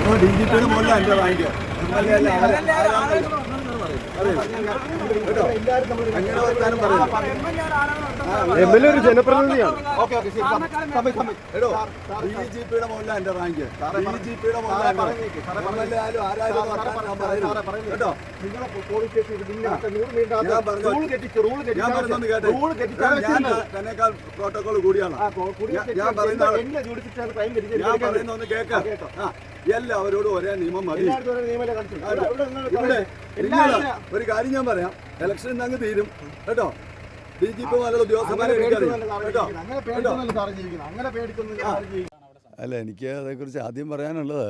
DGP-യുടെ മുകളിലാണ് എൻ്റെ rank. MLA അല്ല അങ്ങനെ വർത്താനം പറയുന്നത്. MLA ഒരു ജനപ്രതിനിധിയാണ്. എടോ DGP-യുടെ മുകളിലാണ് എൻ്റെ റാങ്ക്. DGP-യുടെ മുകളിലാണ് MLA ആയാലും ആരായാലും വർത്താനം ഞാൻ പറയുന്നത് കേട്ടോ. ഞാൻ പറഞ്ഞൊന്ന് കേട്ടെ. ഞാൻ തന്നെക്കാൾ പ്രോട്ടോകോൾ കൂടിയാണ്. ഞാൻ പറയുന്നൊന്ന് കേൾക്കാം. എല്ലാവരോടും ഒരേ നിയമം മതി. ഒരു കാര്യം ഞാൻ പറയാം, ഇലക്ഷൻ അങ്ങ് തീരും കേട്ടോ. DGP നല്ല ഉദ്യോഗസ്ഥന്മാരെ കേട്ടോ. അല്ല, എനിക്ക് അതേക്കുറിച്ച് ആദ്യം പറയാനുള്ളത്,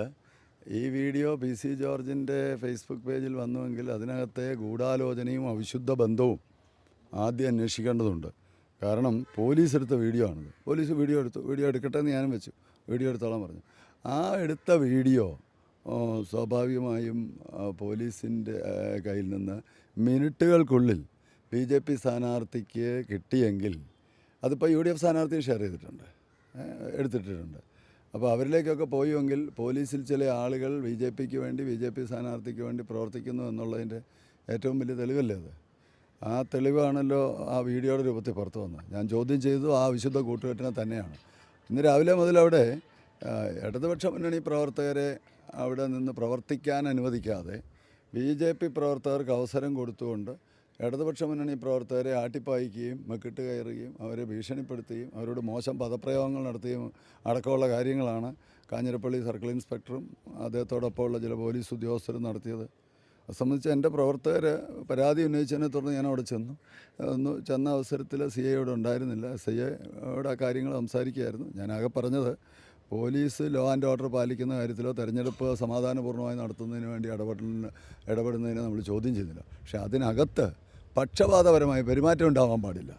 ഈ വീഡിയോ PC ജോർജിൻ്റെ ഫേസ്ബുക്ക് പേജിൽ വന്നുവെങ്കിൽ അതിനകത്തെ ഗൂഢാലോചനയും അവിശുദ്ധ ബന്ധവും ആദ്യം അന്വേഷിക്കേണ്ടതുണ്ട്. കാരണം പോലീസ് എടുത്ത വീഡിയോ ആണിത്. പോലീസ് വീഡിയോ എടുക്കട്ടെ എന്ന് ഞാനും വെച്ചു. വീഡിയോ എടുത്തോളാൻ പറഞ്ഞു. ആ എടുത്ത വീഡിയോ സ്വാഭാവികമായും പോലീസിൻ്റെ കയ്യിൽ നിന്ന് മിനിറ്റുകൾക്കുള്ളിൽ BJP സ്ഥാനാർത്ഥിക്ക് കിട്ടിയെങ്കിൽ അതിപ്പോൾ UDF സ്ഥാനാർത്ഥിയും ഷെയർ ചെയ്തിട്ടുണ്ട്, എടുത്തിട്ടുണ്ട്. അപ്പോൾ അവരിലേക്കൊക്കെ പോയെങ്കിൽ പോലീസിൽ ചില ആളുകൾ BJPക്ക് വേണ്ടി BJP സ്ഥാനാർത്ഥിക്ക് വേണ്ടി പ്രവർത്തിക്കുന്നു എന്നുള്ളതിൻ്റെ ഏറ്റവും വലിയ തെളിവല്ലേ അത്? ആ തെളിവാണല്ലോ ആ വീഡിയോയുടെ രൂപത്തിൽ പുറത്തു വന്നത്. ഞാൻ ചോദ്യം ചെയ്തു ആ വിശുദ്ധ കൂട്ടുകെട്ടിനെ തന്നെയാണ്. ഇന്ന് രാവിലെ മുതൽ അവിടെ ഇടതുപക്ഷ മുന്നണി പ്രവർത്തകരെ അവിടെ നിന്ന് പ്രവർത്തിക്കാൻ അനുവദിക്കാതെ BJP പ്രവർത്തകർക്ക് അവസരം കൊടുത്തുകൊണ്ട് ഇടതുപക്ഷ മുന്നണി പ്രവർത്തകരെ ആട്ടിപ്പായിക്കുകയും മെക്കിട്ട് കയറുകയും അവരെ ഭീഷണിപ്പെടുത്തുകയും അവരോട് മോശം പദപ്രയോഗങ്ങൾ നടത്തുകയും അടക്കമുള്ള കാര്യങ്ങളാണ് കാഞ്ഞിരപ്പള്ളി സർക്കിൾ ഇൻസ്പെക്ടറും അദ്ദേഹത്തോടൊപ്പമുള്ള ചില പോലീസ് ഉദ്യോഗസ്ഥരും നടത്തിയത്. അത് സംബന്ധിച്ച് എൻ്റെ പ്രവർത്തകർ പരാതി ഉന്നയിച്ചതിനെ തുടർന്ന് ഞാൻ അവിടെ ചെന്ന അവസരത്തിൽ CI യോട് ഉണ്ടായിരുന്നില്ല. CI യോട് ആ കാര്യങ്ങൾ സംസാരിക്കുകയായിരുന്നു. ഞാനാകെ പറഞ്ഞത്, പോലീസ് ലോ ആൻഡ് ഓർഡർ പാലിക്കുന്ന കാര്യത്തിലോ തെരഞ്ഞെടുപ്പ് സമാധാനപൂർണ്ണമായി നടത്തുന്നതിന് വേണ്ടി ഇടപെടുന്നതിനെ നമ്മൾ ചോദ്യം ചെയ്യുന്നില്ല. പക്ഷേ അതിനകത്ത് പക്ഷപാതപരമായ പെരുമാറ്റം ഉണ്ടാകാൻ പാടില്ല.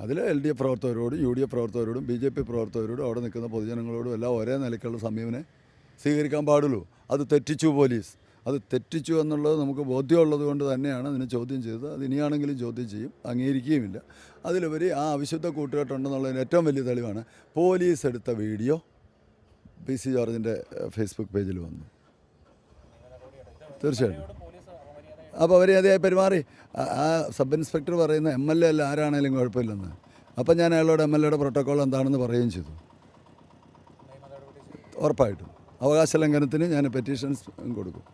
അതിൽ LDF പ്രവർത്തകരോടും UDF പ്രവർത്തകരോടും BJP പ്രവർത്തകരോടും അവിടെ നിൽക്കുന്ന പൊതുജനങ്ങളോടും എല്ലാം ഒരേ നിലയ്ക്കുള്ള സമീപനം സ്വീകരിക്കാൻ പാടുള്ളൂ. അത് തെറ്റിച്ചു പോലീസ്. അത് തെറ്റിച്ചു എന്നുള്ളത് നമുക്ക് ബോധ്യമുള്ളത് കൊണ്ട് തന്നെയാണ് അതിനെ ചോദ്യം ചെയ്തത്. അത് ഇനിയാണെങ്കിലും ചോദ്യം ചെയ്യും, അംഗീകരിക്കുകയുമില്ല. അതിലുപരി ആ അവിശുദ്ധ കൂട്ടുകെട്ടുണ്ടെന്നുള്ളതിന് ഏറ്റവും വലിയ തെളിവാണ് പോലീസ് എടുത്ത വീഡിയോ PC ജോർജിൻ്റെ ഫേസ്ബുക്ക് പേജിൽ വന്നു. തീർച്ചയായിട്ടും. അപ്പോൾ അവർ അതേ പെരുമാറി. ആ സബ് ഇൻസ്പെക്ടർ പറയുന്ന MLA അല്ല ആരാണേലും കുഴപ്പമില്ലെന്ന്. അപ്പം ഞാൻ അയാളോട് MLAയുടെ പ്രോട്ടോക്കോൾ എന്താണെന്ന് പറയുകയും ചെയ്തു. ഉറപ്പായിട്ടും അവകാശ ലംഘനത്തിന് ഞാൻ പെറ്റീഷൻസ് കൊടുക്കും.